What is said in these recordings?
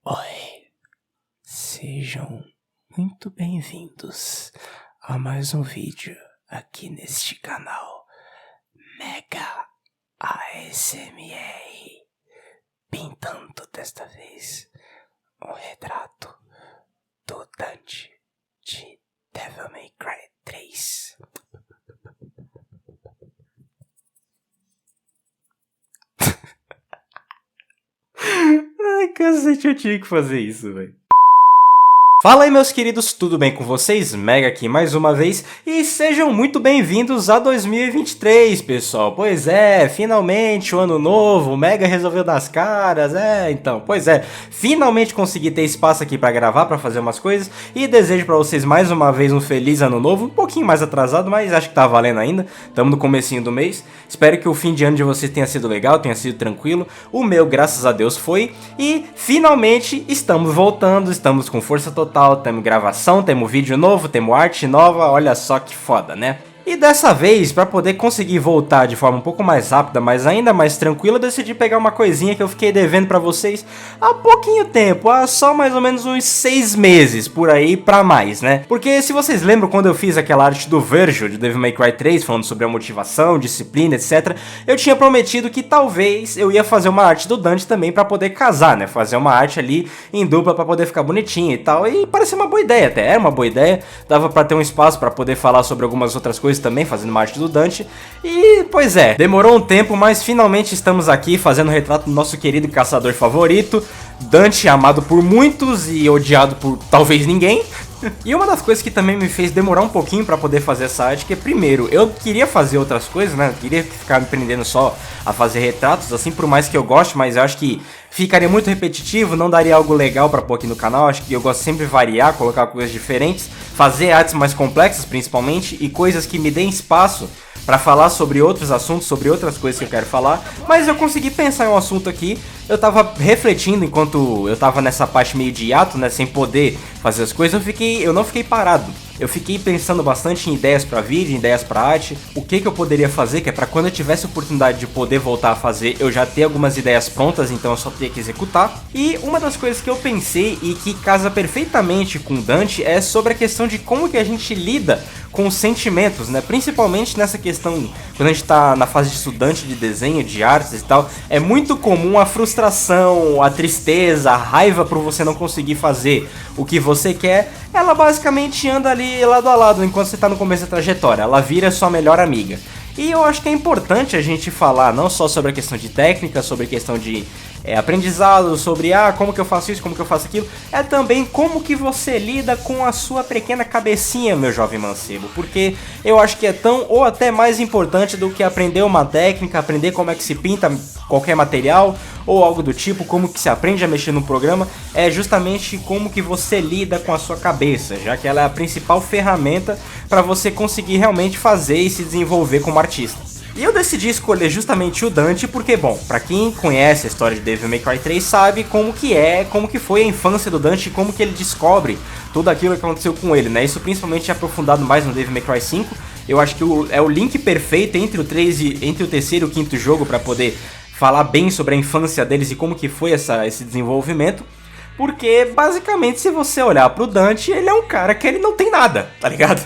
Oi, sejam muito bem-vindos a mais um vídeo aqui neste canal Mega ASMR, pintando desta vez um retrato do Dante de Devil May Cry 3. Ai, cacete, eu tinha que fazer isso, velho. Fala aí, meus queridos, tudo bem com vocês? Mega aqui mais uma vez e sejam muito bem-vindos a 2023, pessoal. Pois é, finalmente o ano novo, o Mega resolveu dar as caras, finalmente consegui ter espaço aqui pra gravar, pra fazer umas coisas e desejo pra vocês mais uma vez um feliz ano novo, um pouquinho mais atrasado, mas acho que tá valendo ainda, estamos no comecinho do mês. Espero que o fim de ano de vocês tenha sido legal, tenha sido tranquilo, o meu, graças a Deus, foi e finalmente estamos voltando, estamos com força total. Temos gravação, temos vídeo novo, temos arte nova, olha só que foda, né? E dessa vez, para poder conseguir voltar de forma um pouco mais rápida, mas ainda mais tranquila, eu decidi pegar uma coisinha que eu fiquei devendo para vocês há pouquinho tempo, há só mais ou menos uns 6 meses, por aí pra mais, né? Porque se vocês lembram quando eu fiz aquela arte do Virgil, de Devil May Cry 3, falando sobre a motivação, disciplina, etc, eu tinha prometido que talvez eu ia fazer uma arte do Dante também para poder casar, né? Fazer uma arte ali em dupla para poder ficar bonitinha e tal, e parecia uma boa ideia até, era uma boa ideia, dava para ter um espaço para poder falar sobre algumas outras coisas também, fazendo uma arte do Dante. E, pois é, demorou um tempo, mas finalmente estamos aqui fazendo o retrato do nosso querido caçador favorito, Dante, amado por muitos e odiado por talvez ninguém. E uma das coisas que também me fez demorar um pouquinho pra poder fazer essa arte, que primeiro, eu queria fazer outras coisas, né, eu queria ficar me prendendo só a fazer retratos, assim, por mais que eu goste, mas eu acho que ficaria muito repetitivo, não daria algo legal pra pôr aqui no canal. Acho que eu gosto sempre de variar, colocar coisas diferentes, fazer artes mais complexas principalmente, e coisas que me deem espaço pra falar sobre outros assuntos, sobre outras coisas que eu quero falar. Mas eu consegui pensar em um assunto aqui, eu tava refletindo enquanto eu tava nessa parte meio de hiato, né, sem poder fazer as coisas, eu não fiquei parado. Eu fiquei pensando bastante em ideias pra vídeo, em ideias pra arte, o que eu poderia fazer, que é pra quando eu tivesse a oportunidade de poder voltar a fazer, eu já ter algumas ideias prontas, então eu só teria que executar. E uma das coisas que eu pensei e que casa perfeitamente com Dante é sobre a questão de como que a gente lida com os sentimentos, né? Principalmente nessa questão, quando a gente tá na fase de estudante de desenho, de artes e tal, é muito comum a frustração, a tristeza, a raiva por você não conseguir fazer o que você quer. Ela basicamente anda ali lado a lado enquanto você tá no começo da trajetória, ela vira sua melhor amiga. E eu acho que é importante a gente falar não só sobre a questão de técnica, sobre a questão de aprendizado, sobre como que eu faço isso, como que eu faço aquilo, é também como que você lida com a sua pequena cabecinha, meu jovem mancebo, porque eu acho que é tão ou até mais importante do que aprender uma técnica, aprender como é que se pinta qualquer material ou algo do tipo, como que se aprende a mexer no programa, é justamente como que você lida com a sua cabeça, já que ela é a principal ferramenta para você conseguir realmente fazer e se desenvolver como artista. E eu decidi escolher justamente o Dante porque, bom, pra quem conhece a história de Devil May Cry 3 sabe como que foi a infância do Dante e como que ele descobre tudo aquilo que aconteceu com ele, né? Isso principalmente é aprofundado mais no Devil May Cry 5. Eu acho que é o link perfeito entre o terceiro e o quinto jogo pra poder falar bem sobre a infância deles e como que foi esse desenvolvimento. Porque, basicamente, se você olhar pro Dante, ele é um cara que ele não tem nada, tá ligado?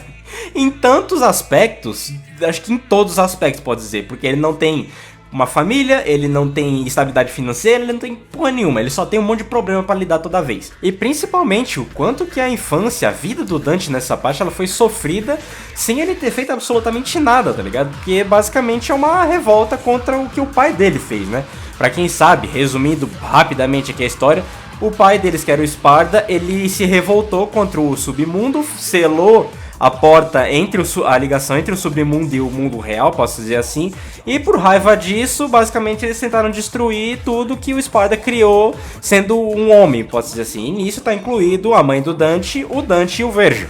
Em tantos aspectos, acho que em todos os aspectos pode dizer, porque ele não tem uma família, ele não tem estabilidade financeira, ele não tem porra nenhuma, ele só tem um monte de problema pra lidar toda vez. E principalmente o quanto que a infância, a vida do Dante nessa parte, ela foi sofrida sem ele ter feito absolutamente nada, tá ligado? Porque basicamente é uma revolta contra o que o pai dele fez, né? Pra quem sabe, resumindo rapidamente aqui a história, o pai deles, que era o Sparda, ele se revoltou contra o submundo, selou a porta entre a ligação entre o submundo e o mundo real, posso dizer assim, e por raiva disso, basicamente eles tentaram destruir tudo que o Sparda criou, sendo um homem, posso dizer assim, e nisso tá incluído a mãe do Dante, o Dante e o Virgil.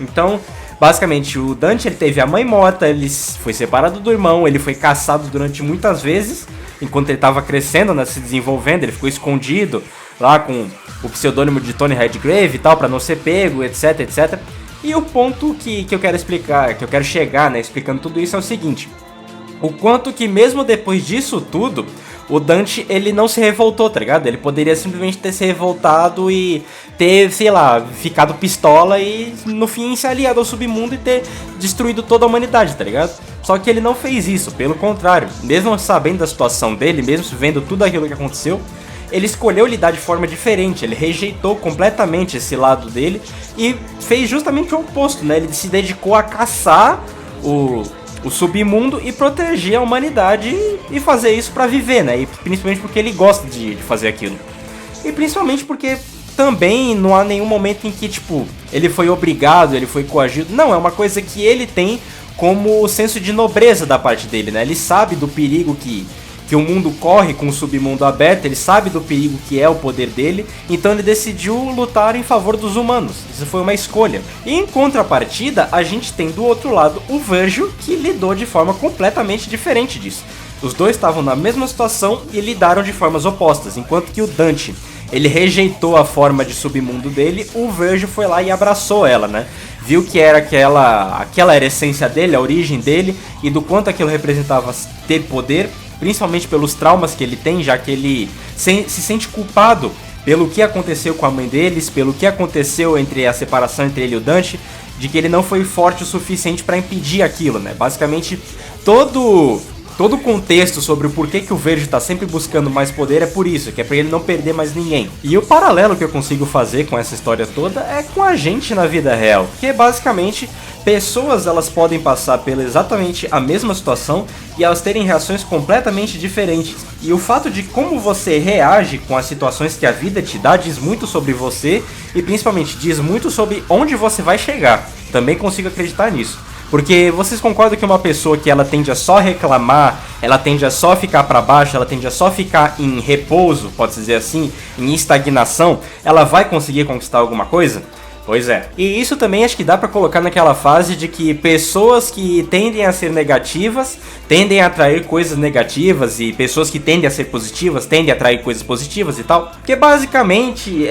Então, basicamente, o Dante ele teve a mãe morta, ele foi separado do irmão, ele foi caçado durante muitas vezes, enquanto ele estava crescendo, né, se desenvolvendo, ele ficou escondido lá com o pseudônimo de Tony Redgrave e tal, pra não ser pego, etc, etc. E o ponto que eu quero explicar, que eu quero chegar, né, explicando tudo isso é o seguinte: o quanto que mesmo depois disso tudo, o Dante, ele não se revoltou, tá ligado? Ele poderia simplesmente ter se revoltado e ter, sei lá, ficado pistola e no fim se aliado ao submundo e ter destruído toda a humanidade, tá ligado? Só que ele não fez isso, pelo contrário. Mesmo sabendo da situação dele, mesmo vendo tudo aquilo que aconteceu, ele escolheu lidar de forma diferente, ele rejeitou completamente esse lado dele e fez justamente o oposto, né? Ele se dedicou a caçar o submundo e proteger a humanidade e fazer isso pra viver, né? E principalmente porque ele gosta de fazer aquilo. E principalmente porque também não há nenhum momento em que, tipo, ele foi obrigado, ele foi coagido. Não, é uma coisa que ele tem como senso de nobreza da parte dele, né? Ele sabe do perigo que o mundo corre com o submundo aberto, ele sabe do perigo que é o poder dele, então ele decidiu lutar em favor dos humanos. Isso foi uma escolha. E em contrapartida, a gente tem do outro lado o Virgil, que lidou de forma completamente diferente disso. Os dois estavam na mesma situação e lidaram de formas opostas, enquanto que o Dante, ele rejeitou a forma de submundo dele, o Virgil foi lá e abraçou ela, né? Viu que era aquela era a essência dele, a origem dele, e do quanto aquilo representava ter poder, principalmente pelos traumas que ele tem, já que ele se sente culpado pelo que aconteceu com a mãe deles, pelo que aconteceu entre a separação entre ele e o Dante, de que ele não foi forte o suficiente para impedir aquilo, né? Basicamente, todo o contexto sobre o porquê que o Verde tá sempre buscando mais poder é por isso, que é pra ele não perder mais ninguém. E o paralelo que eu consigo fazer com essa história toda é com a gente na vida real, que é basicamente pessoas, elas podem passar pela exatamente a mesma situação e elas terem reações completamente diferentes. E o fato de como você reage com as situações que a vida te dá diz muito sobre você e principalmente diz muito sobre onde você vai chegar. Também consigo acreditar nisso. Porque vocês concordam que uma pessoa que ela tende a só reclamar, ela tende a só ficar pra baixo, ela tende a só ficar em repouso, pode-se dizer assim, em estagnação, ela vai conseguir conquistar alguma coisa? Pois é. E isso também acho que dá pra colocar naquela fase de que pessoas que tendem a ser negativas tendem a atrair coisas negativas e pessoas que tendem a ser positivas tendem a atrair coisas positivas e tal. Porque basicamente,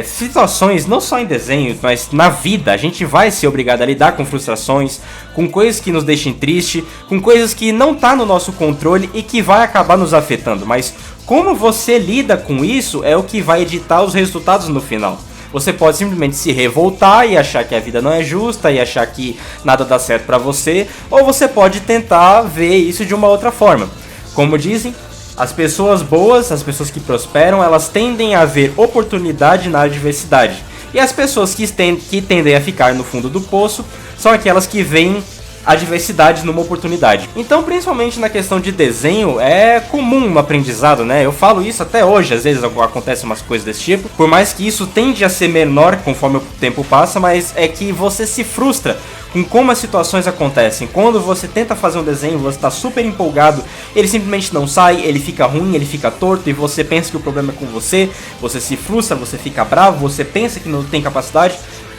situações, não só em desenhos, mas na vida, a gente vai ser obrigado a lidar com frustrações, com coisas que nos deixem triste, com coisas que não tá no nosso controle e que vai acabar nos afetando. Mas como você lida com isso é o que vai editar os resultados no final. Você pode simplesmente se revoltar e achar que a vida não é justa e achar que nada dá certo pra você, ou você pode tentar ver isso de uma outra forma. Como dizem, as pessoas boas, as pessoas que prosperam, elas tendem a ver oportunidade na adversidade. E as pessoas que tendem a ficar no fundo do poço são aquelas que veem adversidades numa oportunidade. Então, principalmente na questão de desenho, é comum no aprendizado, né? Eu falo isso até hoje, às vezes acontecem umas coisas desse tipo, por mais que isso tende a ser menor conforme o tempo passa, mas é que você se frustra com como as situações acontecem. Quando você tenta fazer um desenho, você está super empolgado, ele simplesmente não sai, ele fica ruim, ele fica torto e você pensa que o problema é com você se frustra, você fica bravo, você pensa que não tem capacidade.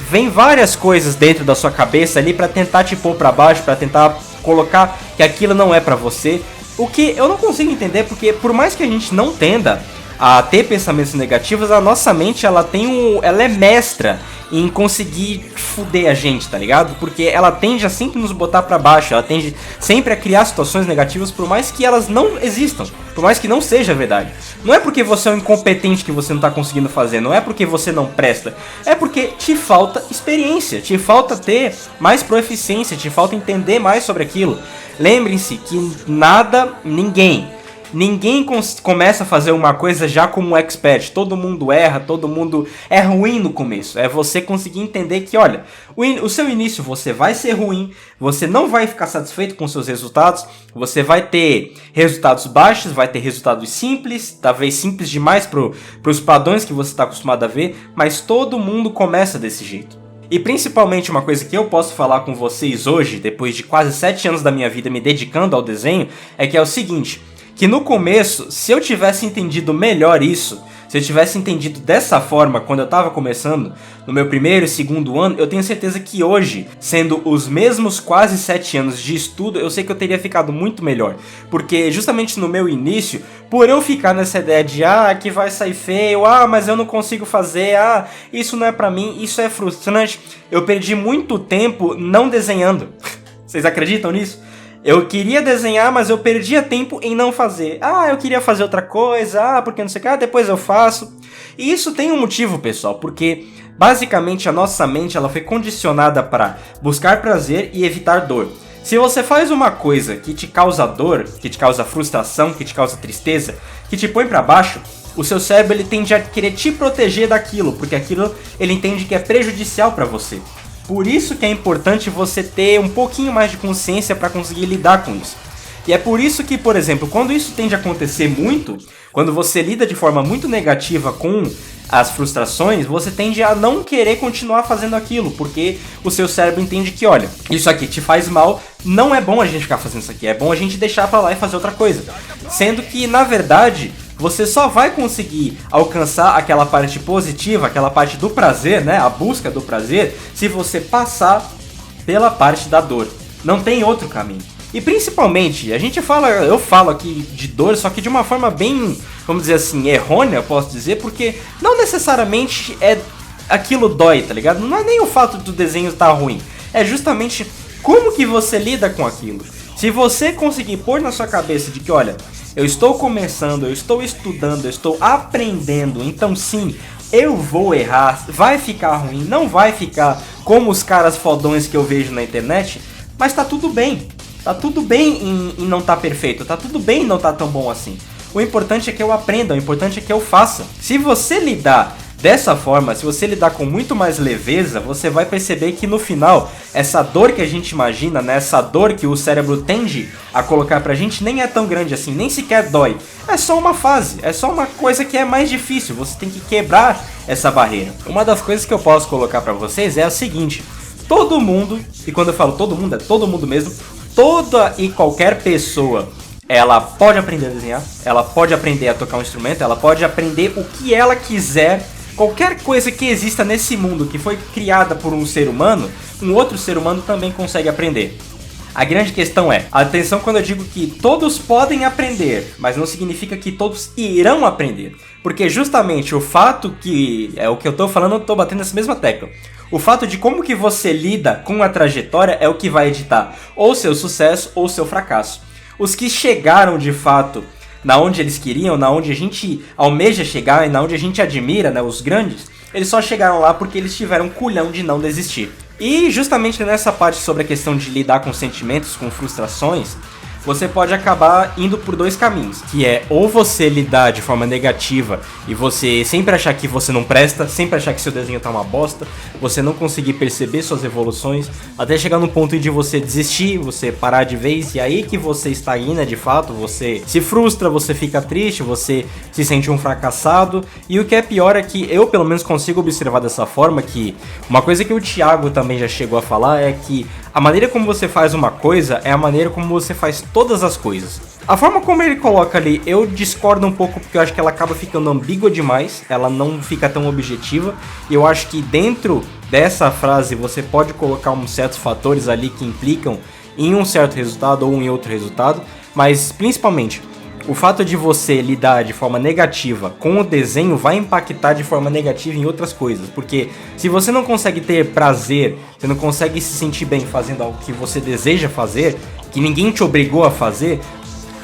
Vem várias coisas dentro da sua cabeça ali pra tentar te pôr pra baixo, pra tentar colocar que aquilo não é pra você. O que eu não consigo entender, porque por mais que a gente não tenda a ter pensamentos negativos, a nossa mente ela é mestra em conseguir fuder a gente, tá ligado? Porque ela tende a sempre nos botar pra baixo, ela tende sempre a criar situações negativas, por mais que elas não existam, por mais que não seja verdade. Não é porque você é um incompetente que você não tá conseguindo fazer, não é porque você não presta, é porque te falta experiência, te falta ter mais proficiência, te falta entender mais sobre aquilo. Lembrem-se que ninguém começa a fazer uma coisa já como um expert. Todo mundo erra, todo mundo é ruim no começo. É você conseguir entender que, olha, o seu início você vai ser ruim, você não vai ficar satisfeito com seus resultados, você vai ter resultados baixos, vai ter resultados simples, talvez simples demais para os padrões que você está acostumado a ver, mas todo mundo começa desse jeito. E principalmente uma coisa que eu posso falar com vocês hoje, depois de quase 7 anos da minha vida me dedicando ao desenho, é que é o seguinte: que no começo, se eu tivesse entendido melhor isso, se eu tivesse entendido dessa forma quando eu estava começando, no meu primeiro e segundo ano, eu tenho certeza que hoje, sendo os mesmos quase 7 anos de estudo, eu sei que eu teria ficado muito melhor. Porque justamente no meu início, por eu ficar nessa ideia de que vai sair feio, mas eu não consigo fazer, isso não é pra mim, isso é frustrante, eu perdi muito tempo não desenhando. Vocês acreditam nisso? Eu queria desenhar, mas eu perdia tempo em não fazer. Eu queria fazer outra coisa, porque não sei o que, depois eu faço. E isso tem um motivo, pessoal, porque basicamente a nossa mente ela foi condicionada para buscar prazer e evitar dor. Se você faz uma coisa que te causa dor, que te causa frustração, que te causa tristeza, que te põe para baixo, o seu cérebro ele tende a querer te proteger daquilo, porque aquilo ele entende que é prejudicial para você. Por isso que é importante você ter um pouquinho mais de consciência para conseguir lidar com isso. E é por isso que, por exemplo, quando isso tende a acontecer muito, quando você lida de forma muito negativa com as frustrações, você tende a não querer continuar fazendo aquilo, porque o seu cérebro entende que, olha, isso aqui te faz mal, não é bom a gente ficar fazendo isso aqui, é bom a gente deixar pra lá e fazer outra coisa. Sendo que, na verdade, você só vai conseguir alcançar aquela parte positiva, aquela parte do prazer, né, a busca do prazer, se você passar pela parte da dor. Não tem outro caminho. E principalmente, eu falo aqui de dor, só que de uma forma bem, vamos dizer assim, errônea, posso dizer, porque não necessariamente aquilo dói, tá ligado? Não é nem o fato do desenho estar ruim, é justamente como que você lida com aquilo. Se você conseguir pôr na sua cabeça de que, olha, eu estou começando, eu estou estudando, eu estou aprendendo, então sim, eu vou errar, vai ficar ruim, não vai ficar como os caras fodões que eu vejo na internet, mas tá tudo bem. Tá tudo bem em não tá perfeito, tá tudo bem em não tá tão bom assim. O importante é que eu aprenda, o importante é que eu faça. Se você lidar dessa forma, se você lidar com muito mais leveza, você vai perceber que no final, essa dor que a gente imagina, né, essa dor que o cérebro tende a colocar pra gente, nem é tão grande assim, nem sequer dói. É só uma fase, é só uma coisa que é mais difícil, você tem que quebrar essa barreira. Uma das coisas que eu posso colocar pra vocês é a seguinte: todo mundo, e quando eu falo todo mundo, é todo mundo mesmo, toda e qualquer pessoa, ela pode aprender a desenhar, ela pode aprender a tocar um instrumento, ela pode aprender o que ela quiser. Qualquer coisa que exista nesse mundo que foi criada por um ser humano, um outro ser humano também consegue aprender. A grande questão é, atenção quando eu digo que todos podem aprender, mas não significa que todos irão aprender. Porque justamente o fato que, é o que eu tô falando, eu tô batendo nessa mesma tecla. O fato de como que você lida com a trajetória é o que vai editar ou seu sucesso ou seu fracasso. Os que chegaram de fato na onde eles queriam, na onde a gente almeja chegar e na onde a gente admira, né, os grandes, eles só chegaram lá porque eles tiveram culhão de não desistir. E justamente nessa parte sobre a questão de lidar com sentimentos, com frustrações, você pode acabar indo por dois caminhos, que é ou você lidar de forma negativa e você sempre achar que você não presta, sempre achar que seu desenho tá uma bosta, você não conseguir perceber suas evoluções, até chegar no ponto de você desistir, você parar de vez, e aí que você estagna de fato, você se frustra, você fica triste, você se sente um fracassado, e o que é pior é que eu pelo menos consigo observar dessa forma, que uma coisa que o Thiago também já chegou a falar é que a maneira como você faz uma coisa é a maneira como você faz todas as coisas. A forma como ele coloca ali, eu discordo um pouco porque eu acho que ela acaba ficando ambígua demais, ela não fica tão objetiva, e eu acho que dentro dessa frase você pode colocar uns certos fatores ali que implicam em um certo resultado ou em outro resultado, mas principalmente o fato de você lidar de forma negativa com o desenho vai impactar de forma negativa em outras coisas, porque se você não consegue ter prazer, você não consegue se sentir bem fazendo algo que você deseja fazer, que ninguém te obrigou a fazer,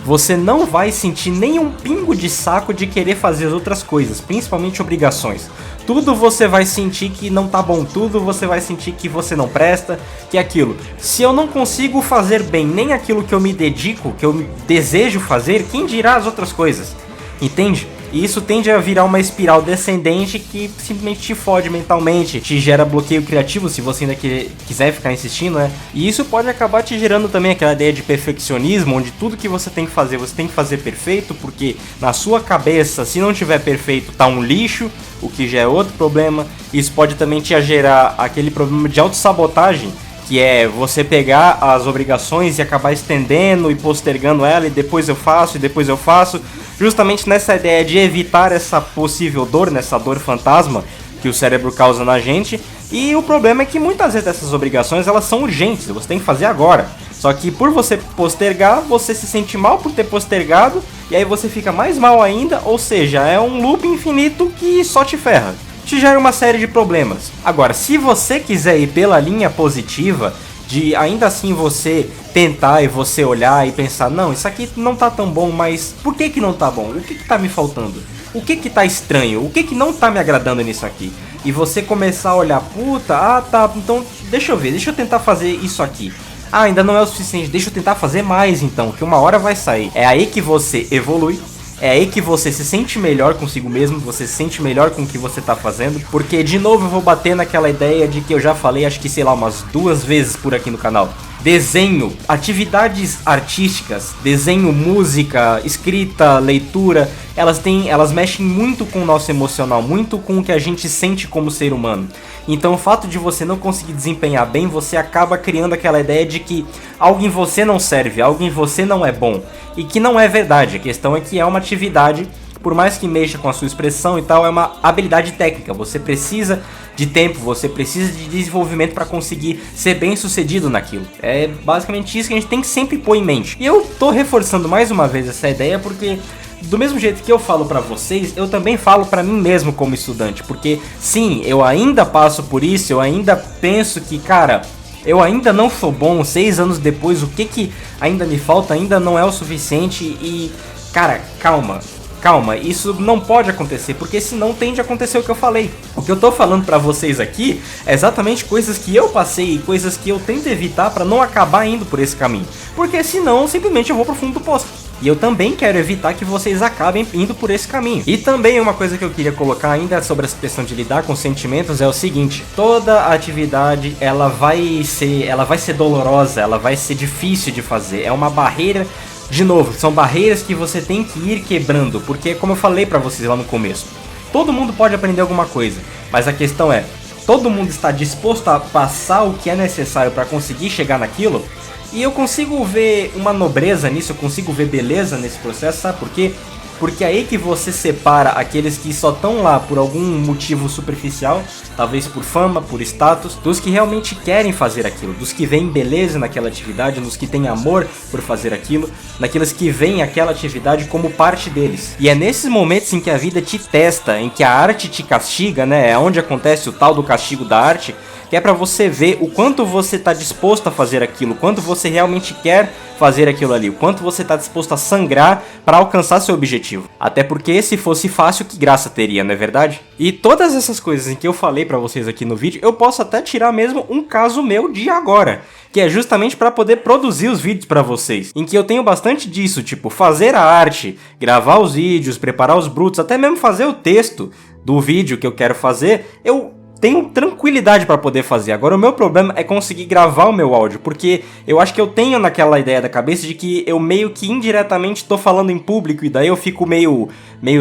você não vai sentir nenhum pingo de saco de querer fazer as outras coisas, principalmente obrigações. Tudo você vai sentir que não tá bom, tudo você vai sentir que você não presta, que é aquilo. Se eu não consigo fazer bem nem aquilo que eu me dedico, que eu desejo fazer, quem dirá as outras coisas? Entende? E isso tende a virar uma espiral descendente que simplesmente te fode mentalmente, te gera bloqueio criativo se você ainda quiser ficar insistindo, né? E isso pode acabar te gerando também aquela ideia de perfeccionismo, onde tudo que você tem que fazer perfeito, porque na sua cabeça, se não tiver perfeito, tá um lixo, o que já é outro problema. Isso pode também te gerar aquele problema de autossabotagem, que é você pegar as obrigações e acabar estendendo e postergando ela, e depois eu faço, justamente nessa ideia de evitar essa possível dor, nessa dor fantasma que o cérebro causa na gente. E o problema é que muitas vezes essas obrigações elas são urgentes, você tem que fazer agora. Só que por você postergar, você se sente mal por ter postergado, e aí você fica mais mal ainda, ou seja, é um loop infinito que só te ferra. Te gera uma série de problemas. Agora, se você quiser ir pela linha positiva de ainda assim você tentar e você olhar e pensar, não, isso aqui não tá tão bom, mas por que não tá bom? O que tá me faltando? O que tá estranho? O que não tá me agradando nisso aqui? E você começar a olhar, puta, tá, então deixa eu ver, deixa eu tentar fazer isso aqui. Ah, ainda não é o suficiente, deixa eu tentar fazer mais então, que uma hora vai sair. É aí que você evolui. É aí que você se sente melhor consigo mesmo, você se sente melhor com o que você tá fazendo. Porque, de novo, eu vou bater naquela ideia de que eu já falei, acho que, sei lá, umas 2 vezes por aqui no canal. Desenho, atividades artísticas, desenho, música, escrita, leitura, elas mexem muito com o nosso emocional, muito com o que a gente sente como ser humano. Então o fato de você não conseguir desempenhar bem, você acaba criando aquela ideia de que algo em você não serve, algo em você não é bom. E que não é verdade, a questão é que é uma atividade, por mais que mexa com a sua expressão e tal, é uma habilidade técnica. Você precisa de tempo, você precisa de desenvolvimento para conseguir ser bem sucedido naquilo. É basicamente isso que a gente tem que sempre pôr em mente. E eu tô reforçando mais uma vez essa ideia porque, do mesmo jeito que eu falo pra vocês, eu também falo pra mim mesmo como estudante. Porque sim, eu ainda passo por isso, eu ainda penso que, cara, eu ainda não sou bom. 6 anos depois, o que ainda me falta ainda não é o suficiente. E, cara, calma, isso não pode acontecer, porque senão tende a acontecer o que eu falei. O que eu tô falando pra vocês aqui é exatamente coisas que eu passei e coisas que eu tento evitar pra não acabar indo por esse caminho. Porque senão, simplesmente eu vou pro fundo do poço. E eu também quero evitar que vocês acabem indo por esse caminho. E também uma coisa que eu queria colocar ainda sobre essa questão de lidar com sentimentos é o seguinte: toda atividade ela vai ser dolorosa, ela vai ser difícil de fazer. É uma barreira. De novo, são barreiras que você tem que ir quebrando, porque como eu falei pra vocês lá no começo, todo mundo pode aprender alguma coisa, mas a questão é, todo mundo está disposto a passar o que é necessário pra conseguir chegar naquilo? E eu consigo ver uma nobreza nisso, eu consigo ver beleza nesse processo, sabe por quê? Porque é aí que você separa aqueles que só estão lá por algum motivo superficial, talvez por fama, por status, dos que realmente querem fazer aquilo, dos que veem beleza naquela atividade, dos que têm amor por fazer aquilo, daqueles que veem aquela atividade como parte deles. E é nesses momentos em que a vida te testa, em que a arte te castiga, né? É onde acontece o tal do castigo da arte, que é pra você ver o quanto você tá disposto a fazer aquilo, o quanto você realmente quer fazer aquilo ali, o quanto você tá disposto a sangrar para alcançar seu objetivo. Até porque se fosse fácil, que graça teria, não é verdade? E todas essas coisas em que eu falei pra vocês aqui no vídeo, eu posso até tirar mesmo um caso meu de agora, que é justamente para poder produzir os vídeos para vocês, em que eu tenho bastante disso, tipo fazer a arte, gravar os vídeos, preparar os brutos, até mesmo fazer o texto do vídeo que eu quero fazer, eu tenho tranquilidade para poder fazer. Agora o meu problema é conseguir gravar o meu áudio, porque eu acho que eu tenho naquela ideia da cabeça de que eu meio que indiretamente tô falando em público, e daí eu fico meio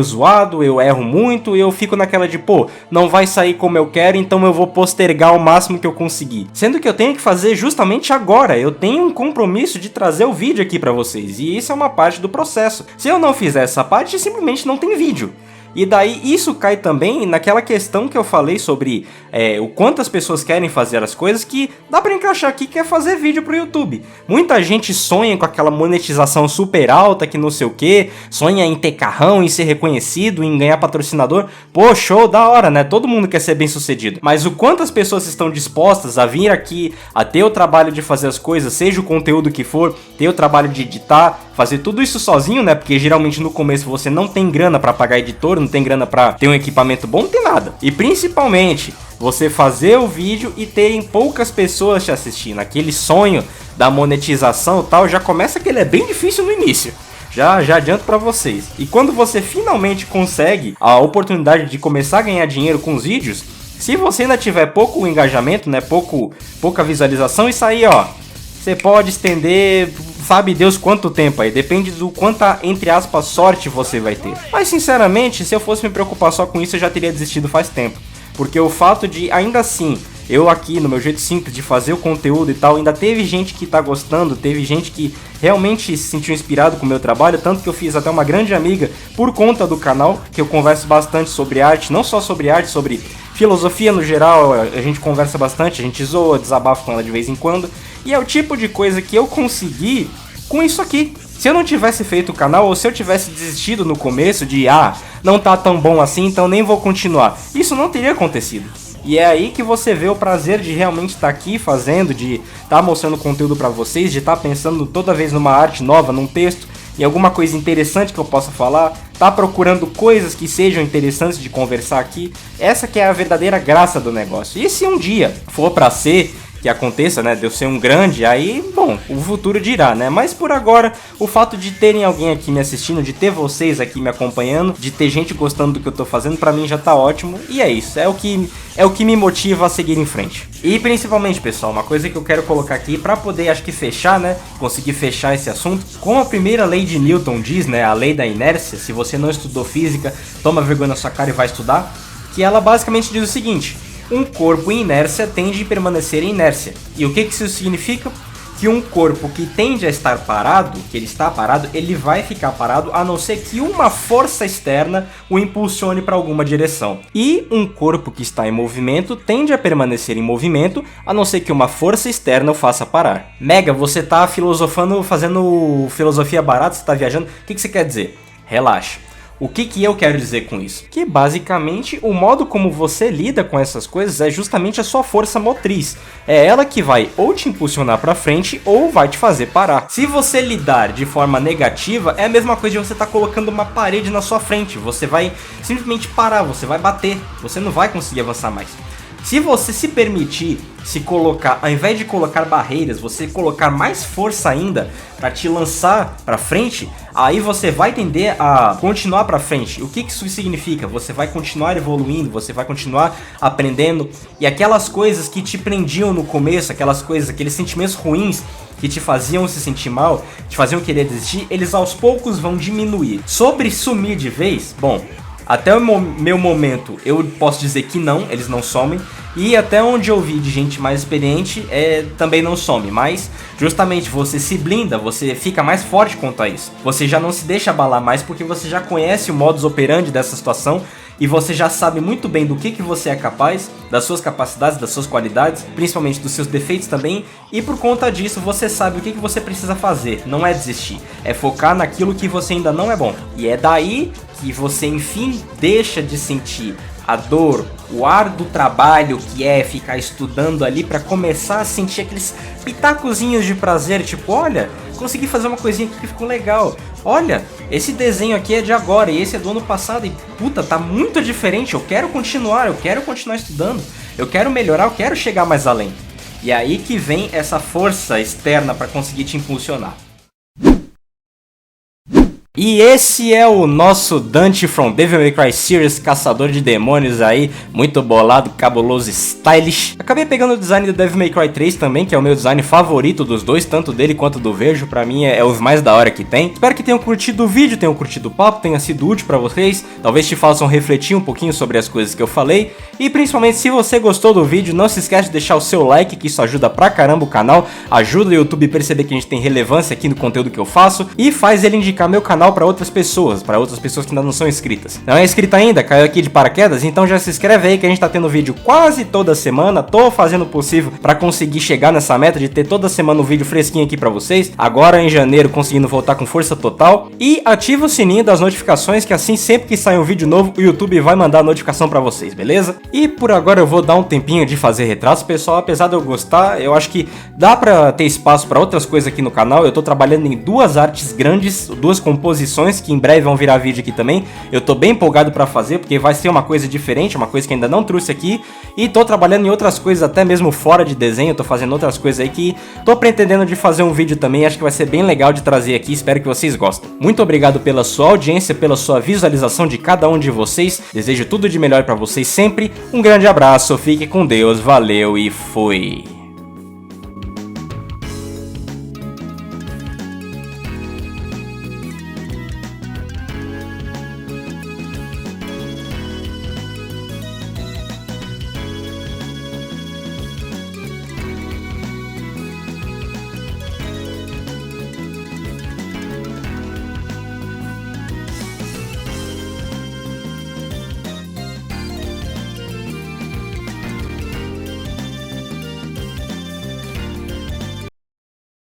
zoado, eu erro muito, e eu fico naquela de, pô, não vai sair como eu quero, então eu vou postergar o máximo que eu conseguir. Sendo que eu tenho que fazer justamente agora, eu tenho um compromisso de trazer o vídeo aqui para vocês, e isso é uma parte do processo. Se eu não fizer essa parte, simplesmente não tem vídeo. E daí isso cai também naquela questão que eu falei sobre o quanto as pessoas querem fazer as coisas, que dá pra encaixar aqui, que é fazer vídeo pro YouTube. Muita gente sonha com aquela monetização super alta, que não sei o que, sonha em ter carrão, em ser reconhecido, em ganhar patrocinador. Pô, show, da hora, né? Todo mundo quer ser bem sucedido. Mas o quanto as pessoas estão dispostas a vir aqui, a ter o trabalho de fazer as coisas, seja o conteúdo que for, ter o trabalho de editar, fazer tudo isso sozinho, né? Porque geralmente no começo você não tem grana pra pagar editor, não tem grana pra ter um equipamento bom, não tem nada. E principalmente, você fazer o vídeo e terem poucas pessoas te assistindo. Aquele sonho da monetização e tal, já começa que ele é bem difícil no início. Já adianto pra vocês. E quando você finalmente consegue a oportunidade de começar a ganhar dinheiro com os vídeos, se você ainda tiver pouco engajamento, né, pouca visualização, isso aí, ó, você pode estender, sabe Deus quanto tempo aí, depende do quanta, entre aspas, sorte você vai ter. Mas sinceramente, se eu fosse me preocupar só com isso, eu já teria desistido faz tempo. Porque o fato de, ainda assim, eu aqui no meu jeito simples de fazer o conteúdo e tal, ainda teve gente que tá gostando, teve gente que realmente se sentiu inspirado com o meu trabalho, tanto que eu fiz até uma grande amiga por conta do canal, que eu converso bastante sobre arte, não só sobre arte, sobre filosofia no geral, a gente conversa bastante, a gente zoa, desabafa com ela de vez em quando, e é o tipo de coisa que eu consegui com isso aqui. Se eu não tivesse feito o canal, ou se eu tivesse desistido no começo de, não tá tão bom assim, então nem vou continuar, isso não teria acontecido. E é aí que você vê o prazer de realmente estar aqui fazendo, de estar mostrando conteúdo pra vocês, de estar pensando toda vez numa arte nova, num texto, em alguma coisa interessante que eu possa falar, tá procurando coisas que sejam interessantes de conversar aqui. Essa que é a verdadeira graça do negócio. E se um dia for pra ser, que aconteça, né, de eu ser um grande, aí, bom, o futuro dirá, né, mas por agora, o fato de terem alguém aqui me assistindo, de ter vocês aqui me acompanhando, de ter gente gostando do que eu tô fazendo, pra mim já tá ótimo, e é isso, é o que me motiva a seguir em frente. E principalmente, pessoal, uma coisa que eu quero colocar aqui, pra poder, acho que fechar, né, conseguir fechar esse assunto, como a primeira lei de Newton diz, né, a lei da inércia, se você não estudou física, toma vergonha na sua cara e vai estudar, que ela basicamente diz o seguinte: um corpo em inércia tende a permanecer em inércia. E o que isso significa? Que um corpo que tende a estar parado, que ele está parado, ele vai ficar parado a não ser que uma força externa o impulsione para alguma direção. E um corpo que está em movimento tende a permanecer em movimento a não ser que uma força externa o faça parar. Mega, você tá filosofando, fazendo filosofia barata, você tá viajando, o que você quer dizer? Relaxa. O que eu quero dizer com isso? Que basicamente o modo como você lida com essas coisas é justamente a sua força motriz. É ela que vai ou te impulsionar pra frente ou vai te fazer parar. Se você lidar de forma negativa, é a mesma coisa de você estar colocando uma parede na sua frente. Você vai simplesmente parar, você vai bater, você não vai conseguir avançar mais. Se você se permitir se colocar, ao invés de colocar barreiras, você colocar mais força ainda para te lançar para frente, aí você vai tender a continuar para frente. O que isso significa? Você vai continuar evoluindo, você vai continuar aprendendo, e aquelas coisas que te prendiam no começo, aquelas coisas, aqueles sentimentos ruins que te faziam se sentir mal, te faziam querer desistir, eles aos poucos vão diminuir. Sobre sumir de vez, bom, até o meu momento eu posso dizer que não, eles não somem. E até onde eu vi de gente mais experiente, também não some. Mas justamente você se blinda, você fica mais forte quanto a isso. Você já não se deixa abalar mais porque você já conhece o modus operandi dessa situação. E você já sabe muito bem do que você é capaz, das suas capacidades, das suas qualidades, principalmente dos seus defeitos também. E por conta disso você sabe o que você precisa fazer, não é desistir. É focar naquilo que você ainda não é bom. E é daí que você enfim deixa de sentir a dor, o árduo trabalho que é ficar estudando ali para começar a sentir aqueles pitacozinhos de prazer, tipo, olha, consegui fazer uma coisinha aqui que ficou legal. Olha, esse desenho aqui é de agora e esse é do ano passado e puta, tá muito diferente, eu quero continuar estudando, eu quero melhorar, eu quero chegar mais além. E é aí que vem essa força externa para conseguir te impulsionar. E esse é o nosso Dante from Devil May Cry Series, caçador de demônios aí, muito bolado, cabuloso, stylish. Acabei pegando o design do Devil May Cry 3 também, que é o meu design favorito dos dois, tanto dele quanto do Verjo, pra mim é os mais da hora que tem. Espero que tenham curtido o vídeo, tenham curtido o papo, tenha sido útil pra vocês, talvez te façam refletir um pouquinho sobre as coisas que eu falei. E principalmente, se você gostou do vídeo, não se esquece de deixar o seu like, que isso ajuda pra caramba o canal, ajuda o YouTube a perceber que a gente tem relevância aqui no conteúdo que eu faço, e faz ele indicar meu canal para outras pessoas que ainda não são inscritas. Não é inscrito ainda? Caiu aqui de paraquedas? Então já se inscreve aí que a gente tá tendo vídeo quase toda semana. Tô fazendo o possível para conseguir chegar nessa meta de ter toda semana um vídeo fresquinho aqui para vocês. Agora em janeiro conseguindo voltar com força total. E ativa o sininho das notificações, que assim sempre que sair um vídeo novo o YouTube vai mandar a notificação para vocês, beleza? E por agora eu vou dar um tempinho de fazer retratos, pessoal. Apesar de eu gostar, eu acho que dá para ter espaço para outras coisas aqui no canal. Eu tô trabalhando em duas artes grandes, duas composições que em breve vão virar vídeo aqui também. Eu tô bem empolgado pra fazer, porque vai ser uma coisa diferente, uma coisa que ainda não trouxe aqui. E tô trabalhando em outras coisas, até mesmo fora de desenho, tô fazendo outras coisas aí que tô pretendendo de fazer um vídeo também. Acho que vai ser bem legal de trazer aqui, espero que vocês gostem. Muito obrigado pela sua audiência, pela sua visualização de cada um de vocês. Desejo tudo de melhor pra vocês sempre. Um grande abraço, fique com Deus, valeu e fui!